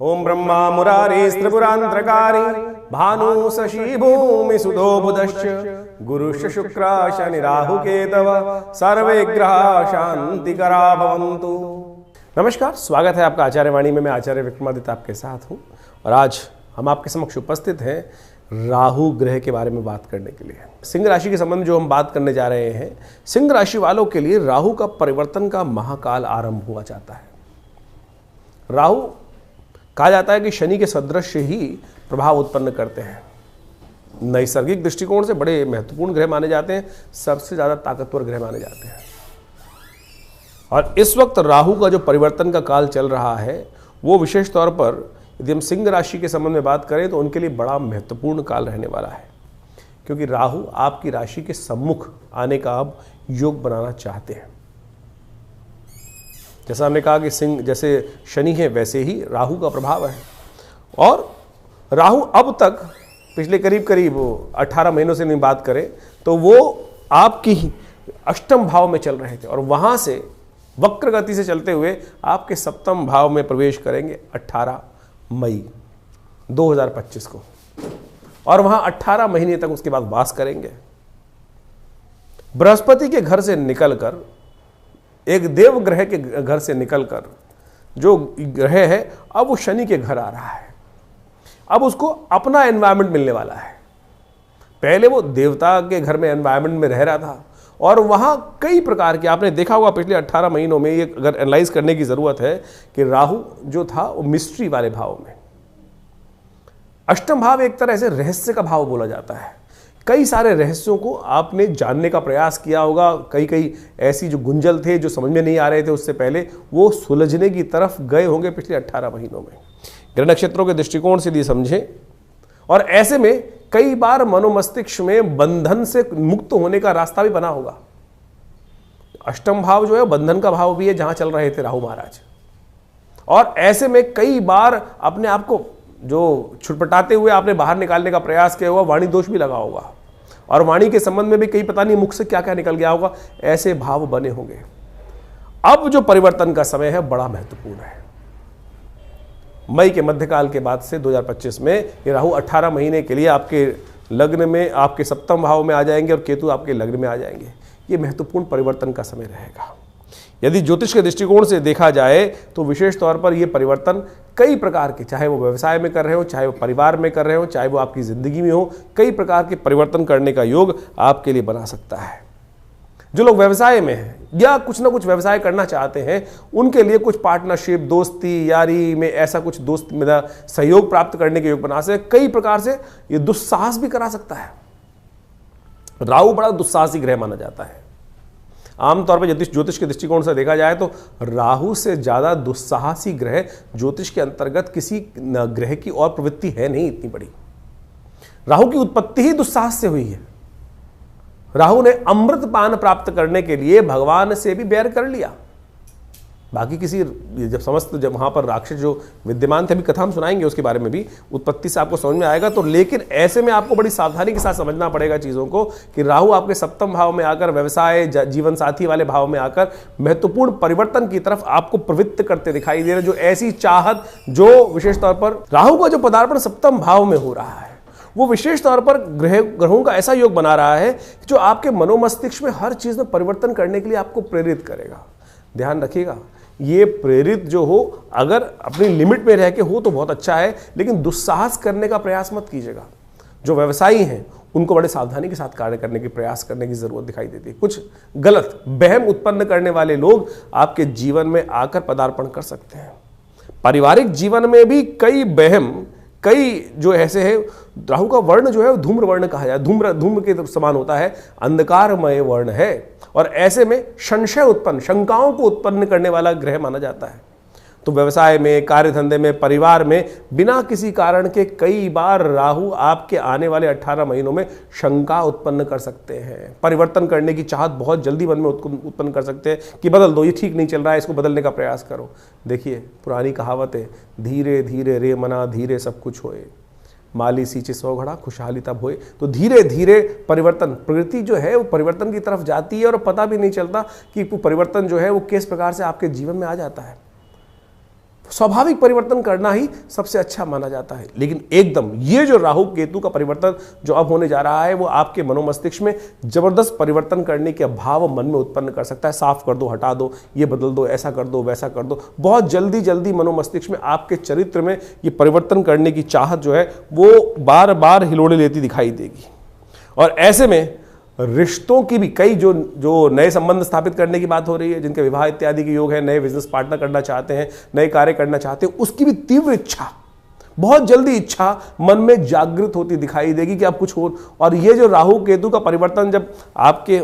ओम ब्रह्मा मुरारी त्रिपुरांतरकारी भानु शशि भूमि सुधो बुधश्च गुरुश्च शुक्र शनि राहु केतव सर्वे ग्रह शांतिकरा भवन्तु। नमस्कार, स्वागत है आपका आचार्य वाणी में। मैं आचार्य विक्रमादित्य आपके साथ हूं और आज हम आपके समक्ष उपस्थित हैं राहु ग्रह के बारे में बात करने के लिए। सिंह राशि के संबंध में जो हम बात करने जा रहे हैं, सिंह राशि वालों के लिए राहु का परिवर्तन का महाकाल आरंभ हुआ जाता है। राहु कहा जाता है कि शनि के सदृश ही प्रभाव उत्पन्न करते हैं। नैसर्गिक दृष्टिकोण से बड़े महत्वपूर्ण ग्रह माने जाते हैं, सबसे ज्यादा ताकतवर ग्रह माने जाते हैं। और इस वक्त राहु का जो परिवर्तन का काल चल रहा है वो विशेष तौर पर यदि हम सिंह राशि के संबंध में बात करें तो उनके लिए बड़ा महत्वपूर्ण काल रहने वाला है, क्योंकि राहु आपकी राशि के सम्मुख आने का अब योग बनाना चाहते हैं। जैसा हमने कहा कि सिंह जैसे शनि है वैसे ही राहु का प्रभाव है। और राहु अब तक पिछले करीब 18 महीनों से नहीं बात करें तो वो आपकी अष्टम भाव में चल रहे थे और वहां से वक्र गति से चलते हुए आपके सप्तम भाव में प्रवेश करेंगे 18 मई 2025 को, और वहां 18 महीने तक उसके बाद वास करेंगे। बृहस्पति के घर से निकलकर, एक देव ग्रह के घर से निकलकर जो ग्रह है अब वो शनि के घर आ रहा है। अब उसको अपना एनवायरनमेंट मिलने वाला है। पहले वो देवता के घर में एनवायरनमेंट में रह रहा था और वहां कई प्रकार के, आपने देखा होगा पिछले 18 महीनों में, ये अगर एनालाइज करने की जरूरत है कि राहु जो था वो मिस्ट्री वाले भाव में। अष्टम भाव एक तरह से रहस्य का भाव बोला जाता है। कई सारे रहस्यों को आपने जानने का प्रयास किया होगा। कई ऐसी जो गुंजल थे जो समझ में नहीं आ रहे थे उससे पहले, वो सुलझने की तरफ गए होंगे पिछले 18 महीनों में, ग्रह नक्षत्रों के दृष्टिकोण से भी समझें। और ऐसे में कई बार मनोमस्तिष्क में बंधन से मुक्त होने का रास्ता भी बना होगा। अष्टम भाव जो है बंधन का भाव भी है, जहां चल रहे थे राहु महाराज। और ऐसे में कई बार अपने आप को जो छुटपटाते हुए आपने बाहर निकालने का प्रयास किया होगा, वाणी दोष भी लगा होगा और वाणी के संबंध में भी कई पता नहीं मुख से क्या क्या निकल गया होगा, ऐसे भाव बने होंगे। अब जो परिवर्तन का समय है बड़ा महत्वपूर्ण है। मई के मध्यकाल के बाद से 2025 में ये राहु 18 महीने के लिए आपके लग्न में, आपके सप्तम भाव में आ जाएंगे और केतु आपके लग्न में आ जाएंगे। ये महत्वपूर्ण परिवर्तन का समय रहेगा। यदि ज्योतिष के दृष्टिकोण से देखा जाए तो विशेष तौर पर यह परिवर्तन कई प्रकार के, चाहे वो व्यवसाय में कर रहे हो, चाहे वो परिवार में कर रहे हो, चाहे वो आपकी जिंदगी में हो, कई प्रकार के परिवर्तन करने का योग आपके लिए बना सकता है। जो लोग व्यवसाय में हैं या कुछ ना कुछ व्यवसाय करना चाहते हैं, उनके लिए कुछ पार्टनरशिप, दोस्ती यारी में ऐसा कुछ दोस्त मेरा सहयोग प्राप्त करने के योग बना सकते। कई प्रकार से ये दुस्साहस भी करा सकता है। राहु बड़ा दुस्साहसी ग्रह माना जाता है। आमतौर पर ज्योतिष के दृष्टिकोण से देखा जाए तो राहु से ज्यादा दुस्साहसी ग्रह ज्योतिष के अंतर्गत किसी ग्रह की और प्रवृत्ति है नहीं इतनी बड़ी। राहु की उत्पत्ति ही दुस्साहस से हुई है। राहु ने अमृत पान प्राप्त करने के लिए भगवान से भी बैर कर लिया। बाकी किसी जब वहां पर राक्षस जो विद्यमान थे, अभी कथा हम सुनाएंगे उसके बारे में भी, उत्पत्ति से आपको समझ में आएगा। तो लेकिन ऐसे में आपको बड़ी सावधानी के साथ समझना पड़ेगा चीजों को कि राहु आपके सप्तम भाव में आकर, व्यवसाय जीवन साथी वाले भाव में आकर महत्वपूर्ण परिवर्तन की तरफ आपको प्रवृत्त करते दिखाई दे रहे। जो ऐसी चाहत जो विशेष तौर पर राहु का जो पदार्पण सप्तम भाव में हो रहा है, वो विशेष तौर पर ग्रहों का ऐसा योग बना रहा है जो आपके मनोमस्तिष्क में हर चीज में परिवर्तन करने के लिए आपको प्रेरित करेगा। ध्यान रखिएगा, ये प्रेरित जो हो, अगर अपनी लिमिट में रह के हो तो बहुत अच्छा है, लेकिन दुस्साहस करने का प्रयास मत कीजिएगा। जो व्यवसायी हैं उनको बड़े सावधानी के साथ कार्य करने की प्रयास करने की जरूरत दिखाई देती है। कुछ गलत बहम उत्पन्न करने वाले लोग आपके जीवन में आकर पदार्पण कर सकते हैं। पारिवारिक जीवन में भी कई बहम, कई जो ऐसे है, राहु का वर्ण जो है धूम्र वर्ण कहा जाए, धूम्र के समान होता है, अंधकारमय वर्ण है और ऐसे में संशय उत्पन्न, शंकाओं को उत्पन्न करने वाला ग्रह माना जाता है। तो व्यवसाय में, कार्य धंधे में, परिवार में बिना किसी कारण के कई बार राहु आपके आने वाले 18 महीनों में शंका उत्पन्न कर सकते हैं। परिवर्तन करने की चाहत बहुत जल्दी मन में उत्पन्न कर सकते हैं कि बदल दो, ये ठीक नहीं चल रहा है, इसको बदलने का प्रयास करो। देखिए पुरानी कहावत है, धीरे धीरे रे मना धीरे सब कुछ होए, माली सींचे 100 घड़ा खुशहाली तब होए। तो धीरे धीरे परिवर्तन, प्रकृति जो है वो परिवर्तन की तरफ जाती है और पता भी नहीं चलता कि परिवर्तन जो है वो किस प्रकार से आपके जीवन में आ जाता है। स्वाभाविक परिवर्तन करना ही सबसे अच्छा माना जाता है। लेकिन एकदम ये जो राहु केतु का परिवर्तन जो अब होने जा रहा है वो आपके मनोमस्तिष्क में जबरदस्त परिवर्तन करने के भाव मन में उत्पन्न कर सकता है। साफ कर दो, हटा दो, ये बदल दो, ऐसा कर दो, वैसा कर दो। बहुत जल्दी जल्दी मनोमस्तिष्क में आपके चरित्र में ये परिवर्तन करने की चाहत जो है वो बार बार हिलोड़े लेती दिखाई देगी। और ऐसे में रिश्तों की भी कई जो नए संबंध स्थापित करने की बात हो रही है, जिनके विवाह इत्यादि के योग है, नए बिजनेस पार्टनर करना चाहते हैं, नए कार्य करना चाहते हैं, उसकी भी तीव्र इच्छा, बहुत जल्दी इच्छा मन में जागृत होती दिखाई देगी कि अब कुछ हो। और ये जो राहु केतु का परिवर्तन जब आपके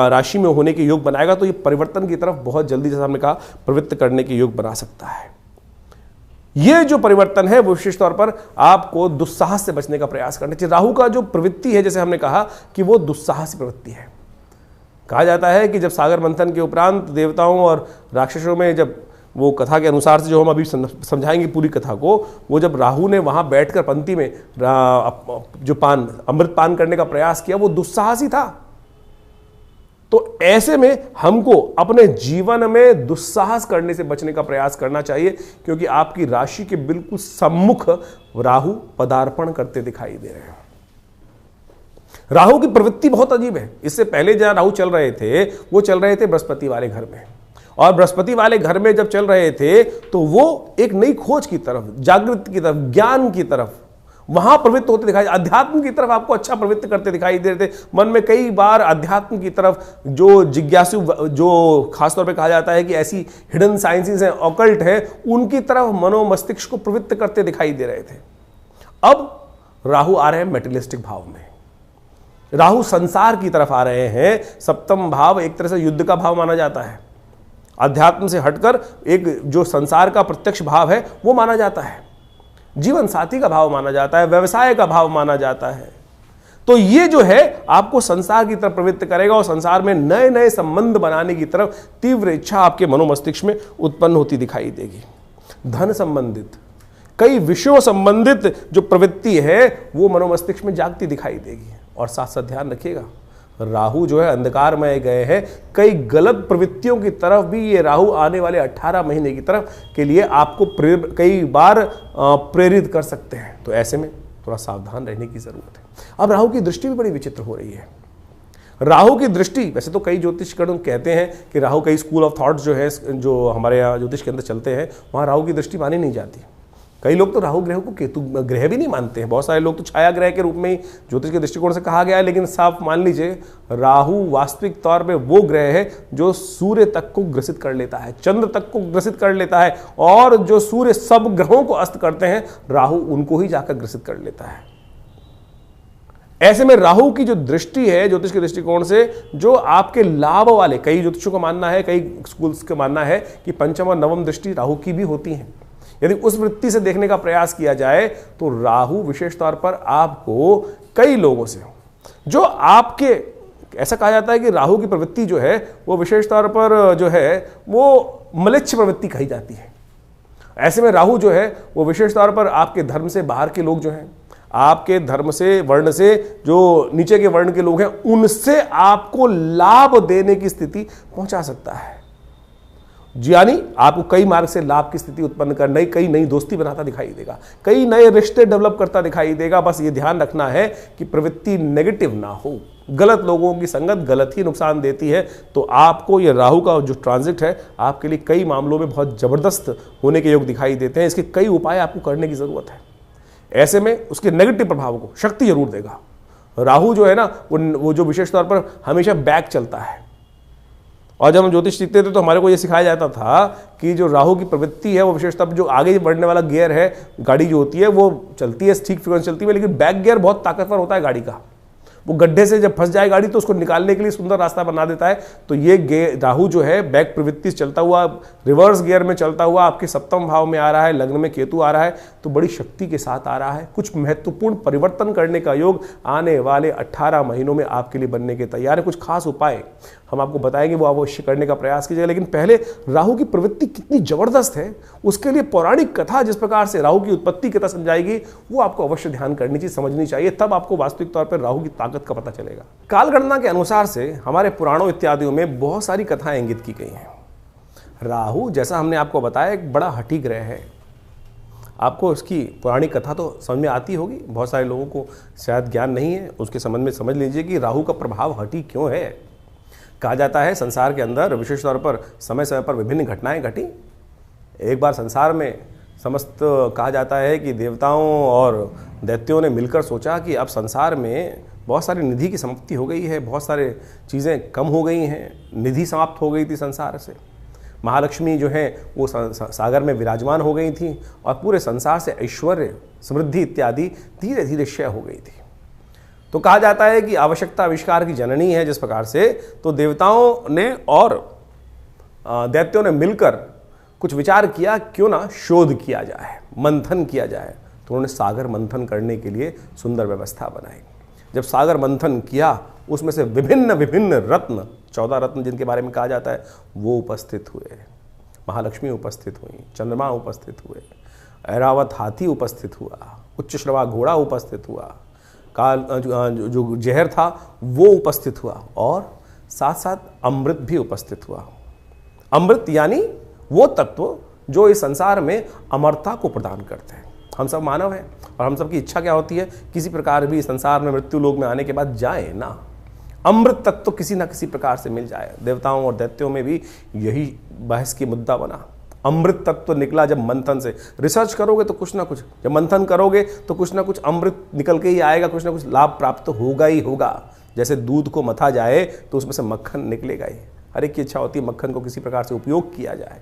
राशि में होने के योग बनाएगा तो ये परिवर्तन की तरफ बहुत जल्दी, जैसा हमने कहा, प्रवृत्त करने के योग बना सकता है। ये जो परिवर्तन है वो विशेष तौर पर आपको दुस्साहस से बचने का प्रयास करना चाहिए। राहु का जो प्रवृत्ति है, जैसे हमने कहा कि वो दुस्साहसी प्रवृत्ति है। कहा जाता है कि जब सागर मंथन के उपरांत देवताओं और राक्षसों में, जब वो कथा के अनुसार से जो हम अभी समझाएंगे पूरी कथा को, वो जब राहु ने वहां बैठकर पंक्ति में जो अमृत पान करने का प्रयास किया वो दुस्साहसी था। तो ऐसे में हमको अपने जीवन में दुस्साहस करने से बचने का प्रयास करना चाहिए, क्योंकि आपकी राशि के बिल्कुल सम्मुख राहु पदार्पण करते दिखाई दे रहे हैं। राहु की प्रवृत्ति बहुत अजीब है। इससे पहले जहां राहु चल रहे थे वो चल रहे थे बृहस्पति वाले घर में, और बृहस्पति वाले घर में जब चल रहे थे तो वो एक नई खोज की तरफ, जागृति की तरफ, ज्ञान की तरफ वहां प्रवृत्त होते दिखाई, अध्यात्म की तरफ आपको अच्छा प्रवृत्त करते दिखाई दे रहे थे। मन में कई बार अध्यात्म की तरफ जो जिज्ञासु, जो खासतौर पे कहा जाता है कि ऐसी हिडन साइंसेस हैं, ऑकल्ट है, उनकी तरफ मनोमस्तिष्क को प्रवृत्त करते दिखाई दे रहे थे। अब राहु आ रहे हैं मेटेरियलिस्टिक भाव में, राहु संसार की तरफ आ रहे हैं। सप्तम भाव एक तरह से युद्ध का भाव माना जाता है, अध्यात्म से हटकर एक जो संसार का प्रत्यक्ष भाव है वो माना जाता है, जीवन साथी का भाव माना जाता है, व्यवसाय का भाव माना जाता है। तो ये जो है आपको संसार की तरफ प्रवृत्त करेगा और संसार में नए नए संबंध बनाने की तरफ तीव्र इच्छा आपके मनोमस्तिष्क में उत्पन्न होती दिखाई देगी। धन संबंधित, कई विषयों संबंधित जो प्रवृत्ति है वो मनोमस्तिष्क में जागती दिखाई देगी। और साथ साथ ध्यान रखिएगा, राहु जो है अंधकारमय गए हैं, कई गलत प्रवृत्तियों की तरफ भी ये राहु आने वाले 18 महीने की तरफ के लिए आपको कई बार प्रेरित कर सकते हैं। तो ऐसे में थोड़ा सावधान रहने की जरूरत है। अब राहु की दृष्टि भी बड़ी विचित्र हो रही है। राहु की दृष्टि, वैसे तो कई ज्योतिषकर्ण कहते हैं कि राहु, कई स्कूल ऑफ थॉट्स जो है, जो हमारे यहाँ ज्योतिष के अंदर चलते हैं, वहाँ राहु की दृष्टि मानी नहीं जाती। कई लोग तो राहु ग्रह को केतु ग्रह भी नहीं मानते हैं। बहुत सारे लोग तो छाया ग्रह के रूप में ही ज्योतिष के दृष्टिकोण से कहा गया है। लेकिन साफ मान लीजिए, राहु वास्तविक तौर पे वो ग्रह है जो सूर्य तक को ग्रसित कर लेता है, चंद्र तक को ग्रसित कर लेता है, और जो सूर्य सब ग्रहों को अस्त करते हैं, राहु उनको ही जाकर ग्रसित कर लेता है। ऐसे में राहु की जो दृष्टि है ज्योतिष के दृष्टिकोण से, जो आपके लाभ वाले, कई ज्योतिषों का मानना है, कई स्कूल्स का मानना है कि पंचम और नवम दृष्टि राहु की भी होती है। यदि उस वृत्ति से देखने का प्रयास किया जाए तो राहु विशेष तौर पर आपको कई लोगों से, जो आपके, ऐसा कहा जाता है कि राहु की प्रवृत्ति जो है वो विशेष तौर पर जो है वो मलेच्छ प्रवृत्ति कही जाती है। ऐसे में राहु जो है वो विशेष तौर पर आपके धर्म से बाहर के लोग जो हैं, आपके धर्म से, वर्ण से जो नीचे के वर्ण के लोग हैं, उनसे आपको लाभ देने की स्थिति पहुंचा सकता है। यानी आपको कई मार्ग से लाभ की स्थिति उत्पन्न कर, कई नई दोस्ती बनाता दिखाई देगा, कई नए रिश्ते डेवलप करता दिखाई देगा। बस ये ध्यान रखना है कि प्रवृत्ति नेगेटिव ना हो। गलत लोगों की संगत गलत ही नुकसान देती है। तो आपको ये राहु का जो ट्रांजिट है आपके लिए कई मामलों में बहुत जबरदस्त होने के योग दिखाई देते हैं। इसके कई उपाय आपको करने की जरूरत है। ऐसे में उसके नेगेटिव प्रभाव को शक्ति जरूर देगा। राहु जो है ना, वो जो विशेष तौर पर हमेशा बैक चलता है। और जब हम ज्योतिष सीखते थे तो हमारे को ये सिखाया जाता था कि जो राहु की प्रवृत्ति है वो विशेषतः जो आगे बढ़ने वाला गियर है, गाड़ी जो होती है वो चलती है, ठीक फ्रीक्वेंसी चलती है, लेकिन बैक गियर बहुत ताकतवर होता है गाड़ी का। वो गड्ढे से जब फंस जाए गाड़ी तो उसको निकालने के लिए सुंदर रास्ता बना देता है। तो ये राहु जो है बैक प्रवृत्ति से चलता हुआ, रिवर्स गियर में चलता हुआ आपके सप्तम भाव में आ रहा है, लग्न में केतु आ रहा है, तो बड़ी शक्ति के साथ आ रहा है। कुछ महत्वपूर्ण परिवर्तन करने का योग आने वाले 18 महीनों में आपके लिए बनने के तैयार है। कुछ खास उपाय हम आपको बताएंगे, वो अवश्य करने का प्रयास कीजिएगा। लेकिन पहले राहु की प्रवृत्ति कितनी जबरदस्त है, उसके लिए पौराणिक कथा जिस प्रकार से राहु की उत्पत्ति कथा समझाएगी, वो आपको अवश्य ध्यान करनी चाहिए, समझनी चाहिए। तब आपको वास्तविक तौर पर राहु की ताकत का पता चलेगा। कालगणना के अनुसार से हमारे पुराणों इत्यादियों में बहुत सारी कथाएं इंगित की गई हैं। राहु, जैसा हमने आपको बताया, एक बड़ा हठी ग्रह है। आपको उसकी पुरानी कथा तो समझ में आती होगी, बहुत सारे लोगों को शायद ज्ञान नहीं है, उसके संबंध में समझ लीजिए कि राहु का प्रभाव हठी क्यों है। कहा जाता है संसार के अंदर विशेष तौर पर समय समय पर विभिन्न घटनाएं घटी। एक बार संसार में समस्त कहा जाता है कि देवताओं और दैत्यों ने मिलकर सोचा कि अब संसार में बहुत सारी निधि की समाप्ति हो गई है, बहुत सारे चीज़ें कम हो गई हैं, निधि समाप्त हो गई थी संसार से। महालक्ष्मी जो है वो सागर में विराजमान हो गई थी और पूरे संसार से ऐश्वर्य, समृद्धि इत्यादि धीरे धीरे क्षय हो गई थी। तो कहा जाता है कि आवश्यकता आविष्कार की जननी है। जिस प्रकार से तो देवताओं ने और दैत्यों ने मिलकर कुछ विचार किया, क्यों ना शोध किया जाए, मंथन किया जाए। तो उन्होंने सागर मंथन करने के लिए सुंदर व्यवस्था बनाई। जब सागर मंथन किया, उसमें से विभिन्न विभिन्न रत्न, 14 रत्न जिनके बारे में कहा जाता है, वो उपस्थित हुए। महालक्ष्मी उपस्थित हुई, चंद्रमा उपस्थित हुए, ऐरावत हाथी उपस्थित हुआ, उच्च श्रवा घोड़ा उपस्थित हुआ, काल जो जहर था वो उपस्थित हुआ और साथ साथ अमृत भी उपस्थित हुआ। अमृत यानी वो तत्व जो इस संसार में अमरता को प्रदान करते हैं। हम सब मानव हैं और हम सब की इच्छा क्या होती है, किसी प्रकार भी संसार में मृत्यु लोक में आने के बाद जाए ना, अमृत तत्व किसी ना किसी प्रकार से मिल जाए। देवताओं और दैत्यों में भी यही बहस की मुद्दा बना। अमृत तत्व निकला जब मंथन से। रिसर्च करोगे तो कुछ ना कुछ, जब मंथन करोगे तो कुछ ना कुछ अमृत निकल के ही आएगा, कुछ ना कुछ लाभ प्राप्त होगा ही होगा। जैसे दूध को मथा जाए तो उसमें से मक्खन निकलेगा ही। हर एक की इच्छा होती है मक्खन को किसी प्रकार से उपयोग किया जाए,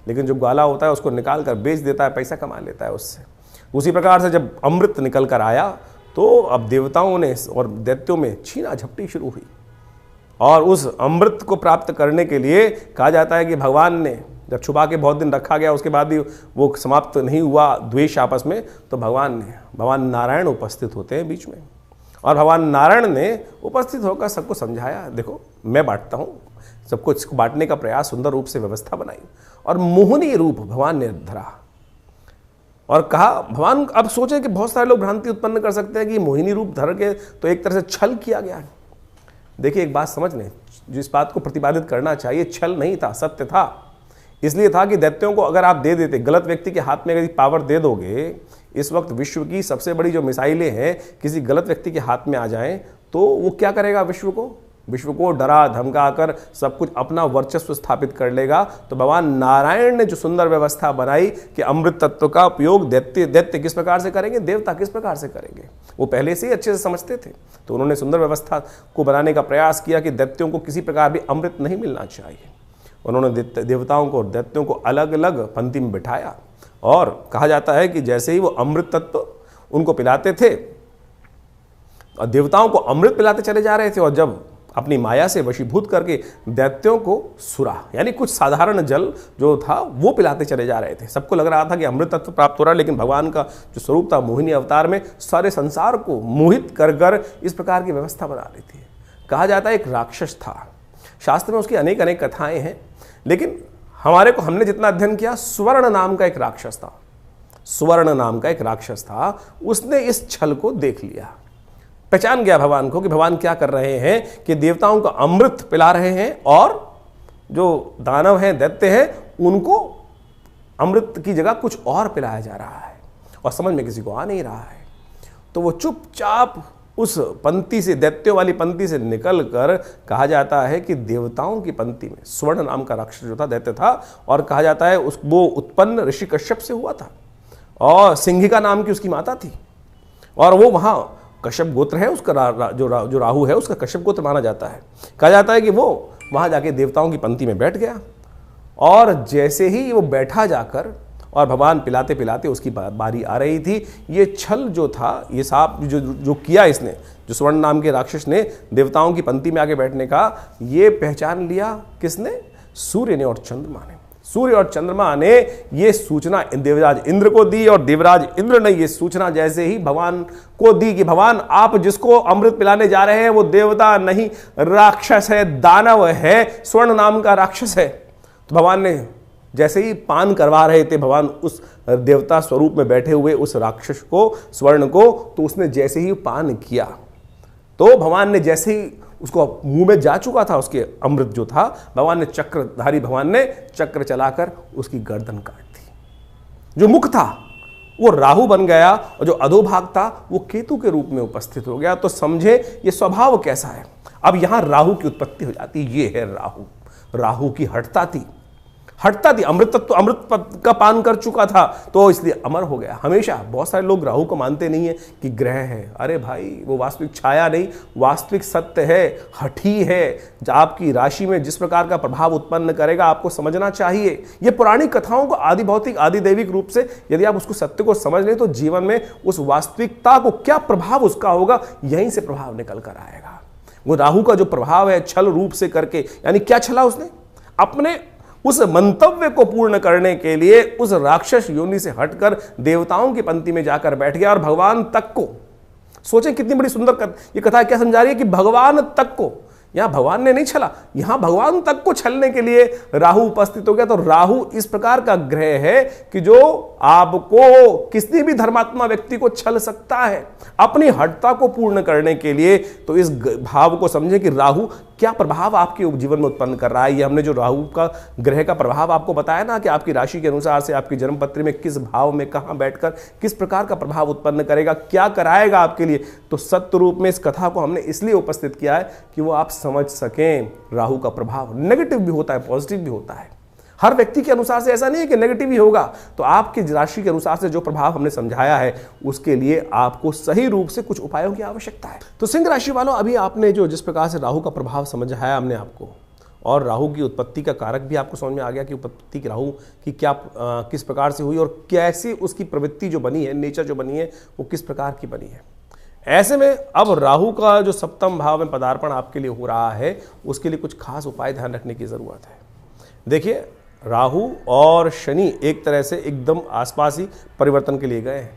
लेकिन जो ग्वाला होता है उसको निकाल कर बेच देता है, पैसा कमा लेता है उससे। उसी प्रकार से जब अमृत निकल कर आया तो अब देवताओं ने और दैत्यों में छीना झपटी शुरू हुई। और उस अमृत को प्राप्त करने के लिए कहा जाता है कि भगवान ने जब छुपा के बहुत दिन रखा गया, उसके बाद भी वो समाप्त नहीं हुआ द्वेष आपस में, तो भगवान नारायण उपस्थित होते हैं बीच में। और भगवान नारायण ने उपस्थित होकर सबको समझाया, देखो मैं बांटता हूँ, सबको इसको बांटने का प्रयास, सुंदर रूप से व्यवस्था बनाई और मोहिनी रूप भगवान ने धरा। और कहा, भगवान अब सोचे कि बहुत सारे लोग भ्रांति उत्पन्न कर सकते हैं कि मोहिनी रूप धर के तो एक तरह से छल किया गया है। देखिए एक बात समझ लें, जिस बात को प्रतिपादित करना चाहिए, छल नहीं था, सत्य था। इसलिए था कि दैत्यों को अगर आप दे देते, गलत व्यक्ति के हाथ में यदि पावर दे दोगे, इस वक्त विश्व की सबसे बड़ी जो मिसाइलें हैं किसी गलत व्यक्ति के हाथ में आ जाएं तो वो क्या करेगा, विश्व को डरा धमका कर सब कुछ अपना वर्चस्व स्थापित कर लेगा। तो भगवान नारायण ने जो सुंदर व्यवस्था बनाई कि अमृत तत्व का उपयोग दैत्य किस प्रकार से करेंगे, देवता किस प्रकार से करेंगे, वो पहले से ही अच्छे से समझते थे। तो उन्होंने सुंदर व्यवस्था को बनाने का प्रयास किया कि दैत्यों को किसी प्रकार भी अमृत नहीं मिलना चाहिए। उन्होंने देवताओं को और दैत्यों को अलग अलग पंक्ति में बिठाया और कहा जाता है कि जैसे ही वो अमृत तत्व उनको पिलाते थे और देवताओं को अमृत पिलाते चले जा रहे थे, और जब अपनी माया से वशीभूत करके दैत्यों को सुरा यानी कुछ साधारण जल जो था वो पिलाते चले जा रहे थे। सबको लग रहा था कि अमृत तत्व प्राप्त हो रहा है, लेकिन भगवान का जो स्वरूप था मोहिनी अवतार में सारे संसार को मोहित कर कर इस प्रकार की व्यवस्था बना रही थी। कहा जाता है एक राक्षस था, शास्त्र में उसकी अनेक अनेक कथाएं हैं, लेकिन हमने जितना अध्ययन किया, स्वर्ण नाम का एक राक्षस था। स्वर्ण नाम का एक राक्षस था, उसने इस छल को देख लिया, पहचान गया भगवान को कि भगवान क्या कर रहे हैं कि देवताओं को अमृत पिला रहे हैं और जो दानव हैं, दैत्य हैं, उनको अमृत की जगह कुछ और पिलाया जा रहा है और समझ में किसी को आ नहीं रहा है। तो वो चुपचाप उस पंक्ति से, दैत्यों वाली पंक्ति से निकल कर, कहा जाता है कि देवताओं की पंक्ति में स्वर्ण नाम का राक्षस जो था, दैत्य था, और कहा जाता है वो उत्पन्न ऋषि कश्यप से हुआ था और सिंहिका नाम की उसकी माता थी। और वो वहाँ कश्यप गोत्र है उसका, जो राहु है उसका कश्यप गोत्र माना जाता है। कहा जाता है कि वो वहाँ जाके देवताओं की पंक्ति में बैठ गया और जैसे ही वो बैठा जाकर और भगवान पिलाते पिलाते उसकी बारी आ रही थी, ये छल जो था, ये साप जो किया इसने, जो स्वर्ण नाम के राक्षस ने देवताओं की पंक्ति में आके बैठने का, ये पहचान लिया किसने, सूर्य ने और चंद्रमा ने। सूर्य और चंद्रमा ने ये सूचना देवराज इंद्र को दी और देवराज इंद्र ने ये सूचना जैसे ही भगवान को दी कि भगवान आप जिसको अमृत पिलाने जा रहे हैं वो देवता नहीं, राक्षस है, दानव है, स्वर्ण नाम का राक्षस है। तो भगवान ने जैसे ही पान करवा रहे थे भगवान उस देवता स्वरूप में बैठे हुए उस राक्षस को, स्वर्ण को, तो उसने जैसे ही पान किया तो भगवान ने जैसे ही उसको मुंह में जा चुका था, उसके अमृत जो था, भगवान ने चक्रधारी भगवान ने चक्र चलाकर उसकी गर्दन काट दी। जो मुख था वो राहु बन गया और जो अधोभाग था वो केतु के रूप में उपस्थित हो गया। तो समझे ये स्वभाव कैसा है। अब यहां राहु की उत्पत्ति हो जाती, ये है राहु। राहु की हठता थी, अमृत का पान कर चुका था तो इसलिए अमर हो गया। हमेशा बहुत सारे लोग राहु को मानते नहीं है कि ग्रह है। अरे भाई, वो वास्तविक छाया नहीं, वास्तविक सत्य है, हठी है। आपकी राशि में जिस प्रकार का प्रभाव उत्पन्न करेगा आपको समझना चाहिए। ये पुरानी कथाओं को आदि भौतिक आदि दैविक रूप से यदि आप उसको सत्य को समझ लें तो जीवन में उस वास्तविकता को क्या प्रभाव उसका होगा, यहीं से प्रभाव निकल कर आएगा। वो राहु का जो प्रभाव है छल रूप से करके, यानी क्या छला उसने, अपने उस मंतव्य को पूर्ण करने के लिए उस राक्षस योनि से हटकर देवताओं की पंक्ति में जाकर बैठ गया और भगवान तक को, सोचें कितनी बड़ी सुंदर ये कथा क्या समझा रही है कि भगवान तक को, यहां भगवान ने नहीं छला, यहां भगवान तक को छलने के लिए राहु उपस्थित हो गया। तो राहु इस प्रकार का ग्रह है कि जो आपको किसी भी धर्मात्मा व्यक्ति को छल सकता है अपनी हठता को पूर्ण करने के लिए। तो इस भाव को समझें कि राहु क्या प्रभाव आपके जीवन में उत्पन्न कर रहा है। ये हमने जो राहु का ग्रह का प्रभाव आपको बताया ना कि आपकी राशि के अनुसार से आपकी जन्मपत्री में किस भाव में कहां बैठकर किस प्रकार का प्रभाव उत्पन्न करेगा, क्या कराएगा आपके लिए। तो सत्य रूप में इस कथा को हमने इसलिए उपस्थित किया है कि वो आप समझ सकें राहु का प्रभाव नेगेटिव भी होता है, पॉजिटिव भी होता है। हर व्यक्ति के अनुसार से ऐसा नहीं है कि नेगेटिव ही होगा। तो आपकी राशि के अनुसार से जो प्रभाव हमने समझाया है उसके लिए आपको सही रूप से कुछ उपायों की आवश्यकता है। तो सिंह राशि वालों, अभी आपने जो जिस प्रकार से राहु का प्रभाव समझाया हमने आपको, और राहु की उत्पत्ति का कारक भी आपको समझ में आ गया कि उत्पत्ति की राहु की क्या किस प्रकार से हुई और कैसे उसकी प्रवृत्ति जो बनी है, नेचर जो बनी है, वो किस प्रकार की बनी है। ऐसे में अब राहु का जो सप्तम भाव में पदार्पण आपके लिए हो रहा है उसके लिए कुछ खास उपाय ध्यान रखने की जरूरत है। देखिए, राहु और शनि एक तरह से एकदम आसपास ही परिवर्तन के लिए गए हैं।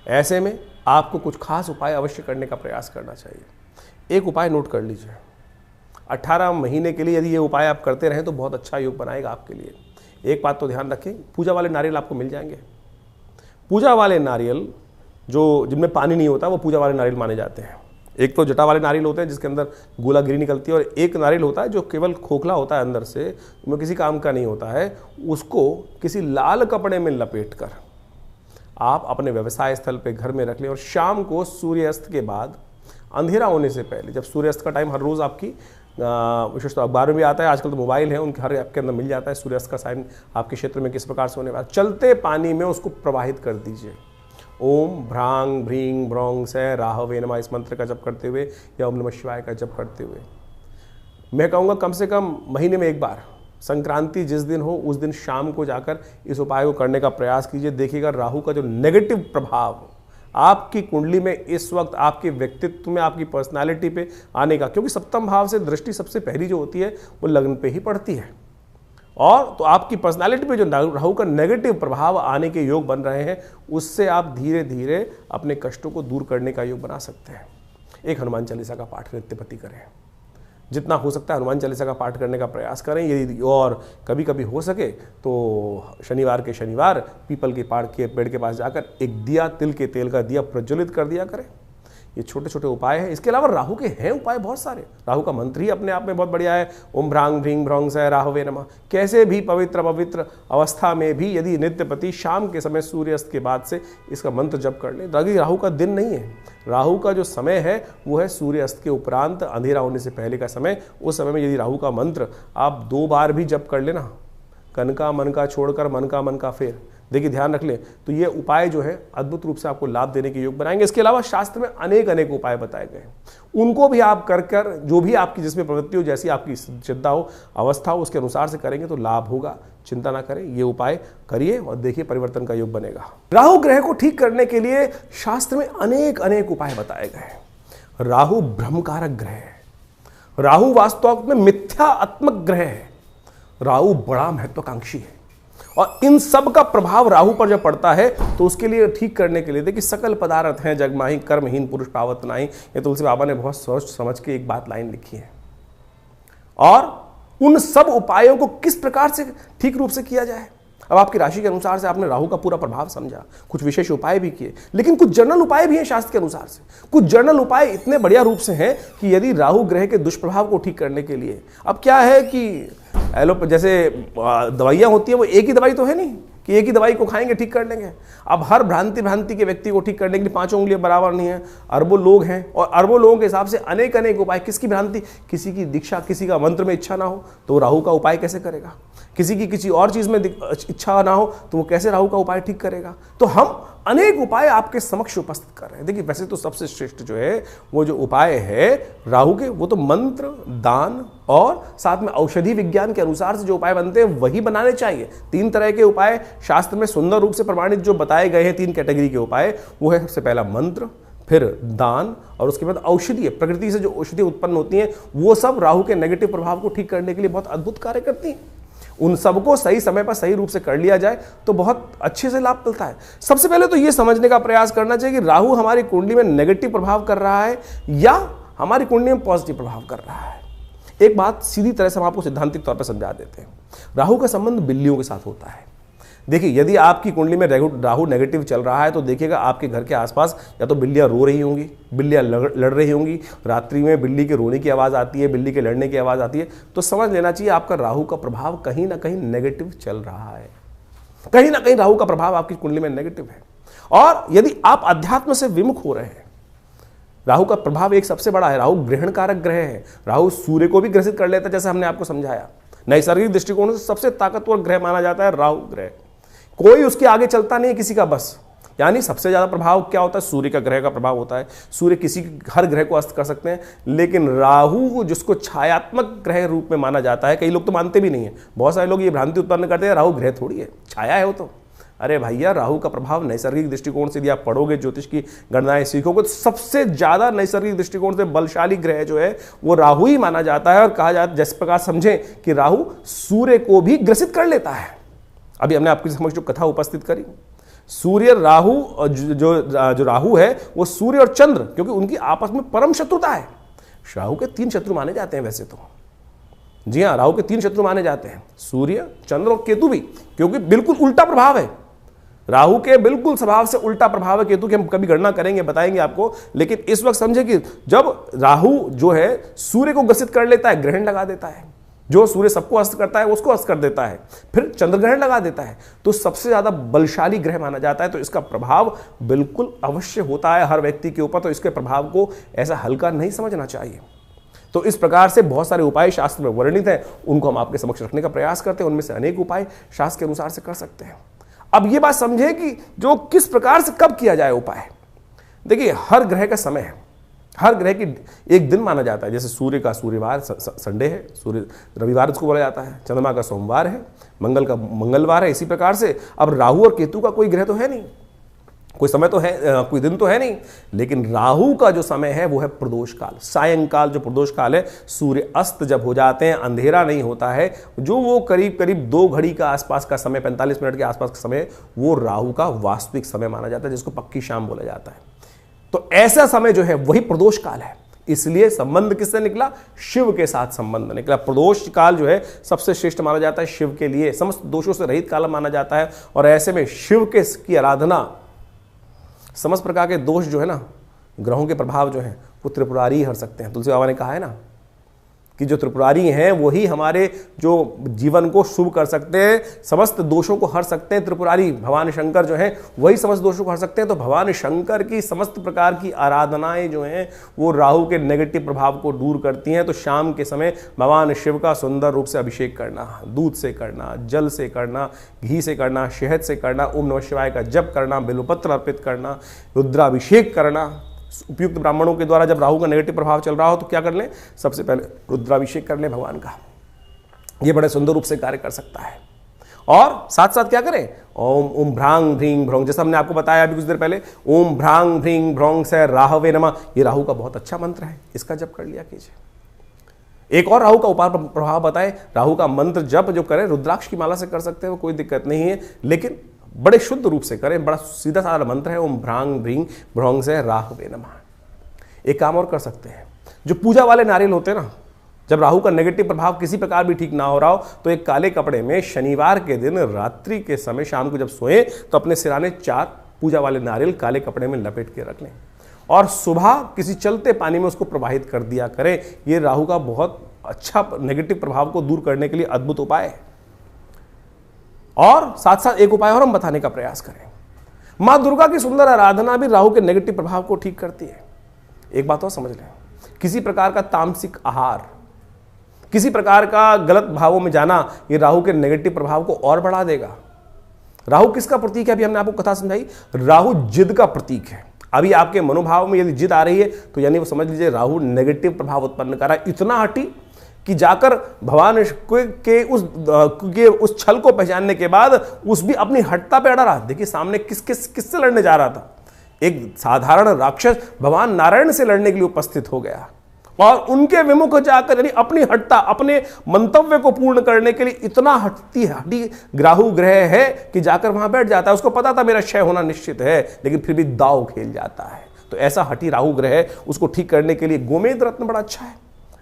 ऐसे में आपको कुछ खास उपाय अवश्य करने का प्रयास करना चाहिए। एक उपाय नोट कर लीजिए, 18 महीने के लिए यदि ये उपाय आप करते रहें तो बहुत अच्छा योग बनाएगा आपके लिए। एक बात तो ध्यान रखें, पूजा वाले नारियल आपको मिल जाएंगे। पूजा वाले नारियल जो जिनमें पानी नहीं होता वो पूजा वाले नारियल माने जाते हैं। एक तो जटा वाले नारियल होते हैं जिसके अंदर गोलागिरी निकलती है, और एक नारियल होता है जो केवल खोखला होता है अंदर से, वो किसी काम का नहीं होता है। उसको किसी लाल कपड़े में लपेटकर आप अपने व्यवसाय स्थल पे घर में रख लें और शाम को सूर्यास्त के बाद अंधेरा होने से पहले, जब सूर्यास्त का टाइम हर रोज़ आपकी विशेषतः अखबार में भी आता है, आजकल तो मोबाइल है उनके हर ऐप के अंदर मिल जाता है सूर्यास्त का टाइम आपके क्षेत्र में किस प्रकार से होने वाला, चलते पानी में उसको प्रवाहित कर दीजिए। ओम भ्रांग भ्रींग भ्रौंग से राहवे नमः इस मंत्र का जप करते हुए या ओम नमः शिवाय का जप करते हुए, मैं कहूँगा कम से कम महीने में एक बार, संक्रांति जिस दिन हो उस दिन शाम को जाकर इस उपाय को करने का प्रयास कीजिए। देखिएगा राहु का जो नेगेटिव प्रभाव आपकी कुंडली में इस वक्त आपके व्यक्तित्व में, आपकी पर्सनालिटी पे आने का, क्योंकि सप्तम भाव से दृष्टि सबसे पहली जो होती है वो लग्न पे ही पड़ती है, और तो आपकी पर्सनालिटी पे जो राहु का नेगेटिव प्रभाव आने के योग बन रहे हैं उससे आप धीरे धीरे अपने कष्टों को दूर करने का योग बना सकते हैं। एक हनुमान चालीसा का पाठ नित्यपति करें, जितना हो सकता है हनुमान चालीसा का पाठ करने का प्रयास करें। यदि और कभी कभी हो सके तो शनिवार के शनिवार पीपल के पेड़ के पास जाकर एक दिया, तिल के तेल का दिया प्रज्वलित कर दिया करें। ये छोटे छोटे उपाय हैं। इसके अलावा राहु के हैं उपाय बहुत सारे। राहु का मंत्र ही अपने आप में बहुत बढ़िया है, ओम भ्रांग भ्रींग भ्रौंग से राहवे नमः। कैसे भी पवित्र अवस्था में भी यदि नित्यपति शाम के समय सूर्यास्त के बाद से इसका मंत्र जप कर ले। राहु का दिन नहीं है, राहु का जो समय है वो है सूर्यास्त के उपरांत अंधेरा होने से पहले का समय। उस समय में यदि राहु का मंत्र आप 2 बार भी जप कर लेना, कन का मन का छोड़कर मन का फेर, देखिए ध्यान रख लें, तो ये उपाय जो है अद्भुत रूप से आपको लाभ देने के योग बनाएंगे। इसके अलावा शास्त्र में अनेक उपाय बताए गए, उनको भी आप कर जो भी आपकी जिसमें प्रवृत्ति हो, जैसी आपकी श्रद्धा हो, अवस्था हो, उसके अनुसार से करेंगे तो लाभ होगा। चिंता ना करें, ये उपाय करिए और देखिए परिवर्तन का योग बनेगा। राहु ग्रह को ठीक करने के लिए शास्त्र में अनेक उपाय बताए गए। राहु ब्रह्मकारक ग्रह है, राहु वास्तव में मिथ्यात्मक ग्रह है, राहु बड़ा महत्वाकांक्षी है, और इन सब का प्रभाव राहु पर जब पड़ता है तो उसके लिए ठीक करने के लिए देखिए, सकल पदार्थ हैं जगमाही कर्महीन पुरुष पावत नाही, ये तुलसी बाबा ने बहुत सोच समझ के एक बात लाइन लिखी है। और उन सब उपायों को किस प्रकार से ठीक रूप से किया जाए, अब आपकी राशि के अनुसार से आपने राहु का पूरा प्रभाव समझा, कुछ विशेष उपाय भी किए, लेकिन कुछ जनरल उपाय भी हैं शास्त्र के अनुसार से। कुछ जनरल उपाय इतने बढ़िया रूप से हैं कि यदि राहु ग्रह के दुष्प्रभाव को ठीक करने के लिए, अब क्या है कि जैसे दवाइयां होती है, वो एक ही दवाई तो है नहीं कि एक ही दवाई को खाएंगे ठीक कर लेंगे। अब हर भ्रांति के व्यक्ति को ठीक करने के लिए 5 उंगलियां बराबर नहीं है, अरबों लोग हैं और अरबों लोगों के हिसाब से अनेक अनेक उपाय। किसकी भ्रांति, किसी की दीक्षा, किसी का मंत्र में इच्छा ना हो तो राहु का उपाय कैसे करेगा, किसी की किसी और चीज में इच्छा ना हो तो वो कैसे राहु का उपाय ठीक करेगा। तो हम अनेक उपाय आपके समक्ष उपस्थित कर रहे हैं। देखिए वैसे तो सबसे श्रेष्ठ जो है वो जो उपाय है राहु के, वो तो मंत्र, दान और साथ में औषधि विज्ञान के अनुसार से जो उपाय बनते हैं वही बनाने चाहिए। 3 तरह के उपाय शास्त्र में सुंदर रूप से प्रमाणित जो बताए गए हैं, 3 कैटेगरी के उपाय, वो है सबसे पहला मंत्र, फिर दान और उसके बाद औषधि। प्रकृति से जो औषधि उत्पन्न होती हैं वो सब राहु के नेगेटिव प्रभाव को ठीक करने के लिए बहुत अद्भुत कार्य करती हैं। उन सबको सही समय पर सही रूप से कर लिया जाए तो बहुत अच्छे से लाभ मिलता है। सबसे पहले तो यह समझने का प्रयास करना चाहिए कि राहु हमारी कुंडली में नेगेटिव प्रभाव कर रहा है या हमारी कुंडली में पॉजिटिव प्रभाव कर रहा है। एक बात सीधी तरह से हम आपको सिद्धांतिक तौर पर समझा देते हैं। राहु का संबंध बिल्लियों के साथ होता है। देखिए यदि आपकी कुंडली में राहु नेगेटिव चल रहा है तो देखिएगा आपके घर के आसपास या तो बिल्लियां रो रही होंगी, बिल्लियां लड़ रही होंगी, रात्रि में बिल्ली के रोने की आवाज़ आती है, बिल्ली के लड़ने की आवाज़ आती है, तो समझ लेना चाहिए आपका राहु का प्रभाव कहीं ना कहीं नेगेटिव चल रहा है। कहीं ना कहीं राहु का प्रभाव आपकी कुंडली में नेगेटिव है। और यदि आप अध्यात्म से विमुख हो रहे हैं, राहु का प्रभाव एक सबसे बड़ा है, राहु ग्रहण कारक ग्रह है। राहु सूर्य को भी ग्रसित कर लेता है, जैसे हमने आपको समझाया। नैसर्गिक दृष्टिकोण से सबसे ताकतवर ग्रह माना जाता है राहु ग्रह। कोई उसके आगे चलता नहीं है किसी का बस। यानी सबसे ज्यादा प्रभाव क्या होता है, सूर्य का ग्रह का प्रभाव होता है। सूर्य किसी हर ग्रह को अस्त कर सकते हैं, लेकिन राहु जिसको छायात्मक ग्रह रूप में माना जाता है, कई लोग तो मानते भी नहीं है। बहुत सारे लोग ये भ्रांति उत्पन्न करते हैं राहु ग्रह थोड़ी है, छाया है वो तो। अरे भैया राहु का प्रभाव नैसर्गिक दृष्टिकोण से यदि आप पढ़ोगे, ज्योतिष की गणनाएं सीखोगे, तो सबसे ज्यादा नैसर्गिक दृष्टिकोण से बलशाली ग्रह जो है वो राहु ही माना जाता है। और कहा जाता है, जिस प्रकार समझें कि राहु सूर्य को भी ग्रसित कर लेता है। अभी हमने आपके समक्ष जो कथा उपस्थित करी, सूर्य राहु, जो राहु है वो सूर्य और चंद्र, क्योंकि उनकी आपस में परम शत्रुता है। राहु के 3 शत्रु माने जाते हैं वैसे तो। जी हाँ, राहु के 3 शत्रु माने जाते हैं, सूर्य, चंद्र और केतु भी, क्योंकि बिल्कुल उल्टा प्रभाव है। राहु के बिल्कुल स्वभाव से उल्टा प्रभाव है केतु की। हम कभी गणना करेंगे, बताएंगे आपको। लेकिन इस वक्त समझे कि जब राहु जो है सूर्य को ग्रसित कर लेता है, ग्रहण लगा देता है। जो सूर्य सबको अस्त करता है उसको अस्त कर देता है, फिर चंद्र ग्रहण लगा देता है, तो सबसे ज्यादा बलशाली ग्रह माना जाता है। तो इसका प्रभाव बिल्कुल अवश्य होता है हर व्यक्ति के ऊपर। तो इसके प्रभाव को ऐसा हल्का नहीं समझना चाहिए। तो इस प्रकार से बहुत सारे उपाय शास्त्र में वर्णित हैं, उनको हम आपके समक्ष रखने का प्रयास करते हैं। उनमें से अनेक उपाय शास्त्र के अनुसार से कर सकते हैं। अब ये बात समझे कि जो किस प्रकार से कब किया जाए उपाय। देखिए हर ग्रह का समय है, हर ग्रह की एक दिन माना जाता है। जैसे सूर्य का सूर्यवार संडे है, सूर्य रविवार उसको बोला जाता है, चंद्रमा का सोमवार है, मंगल का मंगलवार है। इसी प्रकार से अब राहु और केतु का कोई ग्रह तो है नहीं, कोई समय तो है, कोई दिन तो है नहीं। लेकिन राहु का जो समय है वो है प्रदोष काल, सायंकाल। जो प्रदोष काल है, सूर्य अस्त जब हो जाते हैं, अंधेरा नहीं होता है, जो वो करीब करीब 2 घड़ी का आसपास का समय, 45 मिनट के आसपास का समय, वो राहु का वास्तविक समय माना जाता है, जिसको पक्की शाम बोला जाता है। तो ऐसा समय जो है वही प्रदोष काल है। इसलिए संबंध किससे निकला, शिव के साथ संबंध निकला। प्रदोष काल जो है सबसे श्रेष्ठ माना जाता है शिव के लिए, समस्त दोषों से रहित काल माना जाता है। और ऐसे में शिव के की आराधना, समस्त प्रकार के दोष जो है ना, ग्रहों के प्रभाव जो है वो त्रिपुरारी हर सकते हैं। तुलसी बाबा ने कहा है ना कि जो त्रिपुरारी हैं वही हमारे जो जीवन को शुभ कर सकते हैं, समस्त दोषों को हर सकते हैं। त्रिपुरारी भगवान शंकर जो हैं वही समस्त दोषों को हर सकते हैं। तो भगवान शंकर की समस्त प्रकार की आराधनाएं जो हैं वो राहु के नेगेटिव प्रभाव को दूर करती हैं। तो शाम के समय भगवान शिव का सुंदर रूप से अभिषेक करना, दूध से करना, जल से करना, घी से करना, शहद से करना, ओम नमः शिवाय का जप करना, बेलपत्र अर्पित करना, रुद्राभिषेक करना। उपयुक्त ब्राह्मणों के द्वारा जब राहु का नेगेटिव प्रभाव चल रहा हो तो क्या कर लें, सबसे पहले रुद्राभिषेक कर लें भगवान का। ये बड़े सुंदर रूप से कार्य कर सकता है। और साथ साथ क्या करें, ओम भ्रांग भ्रींग भ्रौंग, जैसा हमने आपको बताया अभी कुछ देर पहले, ओम भ्रांग भ्रींग भ्रौंग से राहवे नमः, ये राहु का बहुत अच्छा मंत्र है, इसका जप कर लिया कीजिए। एक और राहु का उपाय प्रभाव बताएं, राहु का मंत्र जप जो करें रुद्राक्ष की माला से कर सकते हैं, वो कोई दिक्कत नहीं है, लेकिन बड़े शुद्ध रूप से करें। बड़ा सीधा साधा मंत्र है, ओम भ्रांग भ्रींग भ्रौंग से राहवे नमः। एक काम और कर सकते हैं, जो पूजा वाले नारियल होते हैं ना, जब राहु का नेगेटिव प्रभाव किसी प्रकार भी ठीक ना हो रहा हो तो एक काले कपड़े में शनिवार के दिन रात्रि के समय शाम को जब सोए तो अपने सिराने 4 पूजा वाले नारियल काले कपड़े में लपेट के रख लें और सुबह किसी चलते पानी में उसको प्रवाहित कर दिया करें। यह राहु का बहुत अच्छा नेगेटिव प्रभाव को दूर करने के लिए अद्भुत उपाय है। और साथ साथ एक उपाय और हम बताने का प्रयास करें। मां दुर्गा की सुंदर आराधना भी राहु के नेगेटिव प्रभाव को ठीक करती है। एक बात और समझ लें, किसी प्रकार का तामसिक आहार, किसी प्रकार का गलत भावों में जाना, यह राहु के नेगेटिव प्रभाव को और बढ़ा देगा। राहु किसका प्रतीक है? अभी हमने आपको कथा समझाई, राहु जिद का प्रतीक है। अभी आपके मनोभाव में यदि जिद आ रही है तो यानी वो समझ लीजिए राहु नेगेटिव प्रभाव उत्पन्न कर रहा है। इतना हटी कि जाकर भगवान के उस छल को पहचानने के बाद उस भी अपनी हटता पे अड़ा रहा। देखिए सामने किससे लड़ने जा रहा था। एक साधारण राक्षस भगवान नारायण से लड़ने के लिए उपस्थित हो गया और उनके विमुख जाकर यानी अपनी हटता, अपने मंतव्य को पूर्ण करने के लिए इतना हटी राहु ग्रह है कि जाकर वहां बैठ जाता है। उसको पता था मेरा क्षय होना निश्चित है, लेकिन फिर भी दाव खेल जाता है। तो ऐसा हटी राहु ग्रह, उसको ठीक करने के लिए गोमेद रत्न बड़ा अच्छा है।